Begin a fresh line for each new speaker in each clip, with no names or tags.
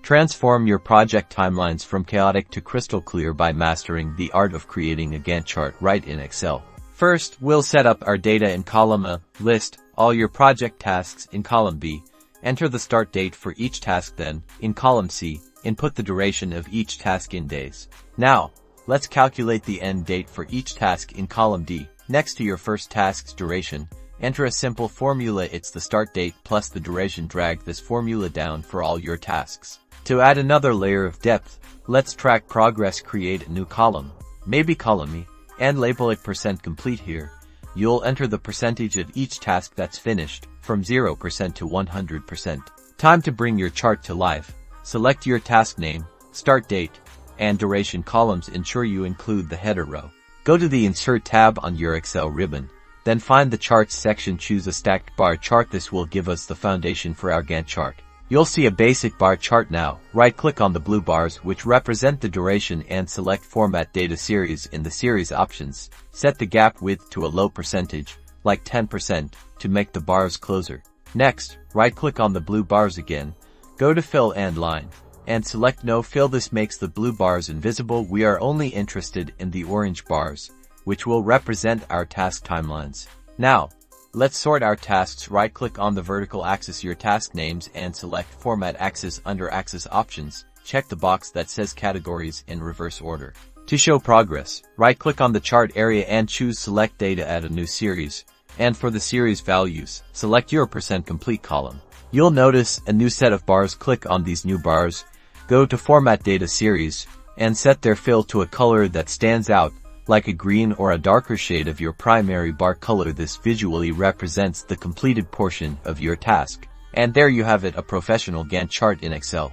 Transform your project timelines from chaotic to crystal clear by mastering the art of creating a Gantt chart right in Excel. First, we'll set up our data in column A, list all your project tasks in column B, enter the start date for each task. Then, in column C, input the duration of each task in days. Now, let's calculate the end date for each task in column D. Next to your first task's duration, enter a simple formula. It's the start date plus the duration. Drag this formula down for all your tasks. To add another layer of depth, let's track progress. Create a new column, maybe column E, and label it %complete. Here, you'll enter the percentage of each task that's finished, from 0% to 100%. Time to bring your chart to life. Select your task name, start date, and duration columns. Ensure you include the header row. Go to the Insert tab on your Excel ribbon, then find the Charts section. Choose a stacked bar chart. This will give us the foundation for our Gantt chart. You'll see a basic bar chart now. Right-click on the blue bars which represent the duration and select Format Data Series. In the Series options, set the gap width to a low percentage, like 10%, to make the bars closer. Next, right-click on the blue bars again, go to Fill and Line, and select No Fill. This makes the blue bars invisible. We are only interested in the orange bars, which will represent our task timelines. Now, let's sort our tasks. Right-click on the vertical axis your task names and select Format Axis. Under Axis Options, check the box that says Categories in reverse order. To show progress, right-click on the chart area and choose Select Data. Add a new series, and for the series values, select your %complete column. You'll notice a new set of bars. Click on these new bars, go to Format Data Series, and set their fill to a color that stands out, like a green or a darker shade of your primary bar color. This visually represents the completed portion of your task. And there you have it, a professional Gantt chart in Excel.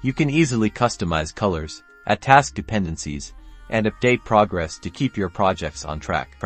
You can easily customize colors, add task dependencies, and update progress to keep your projects on track.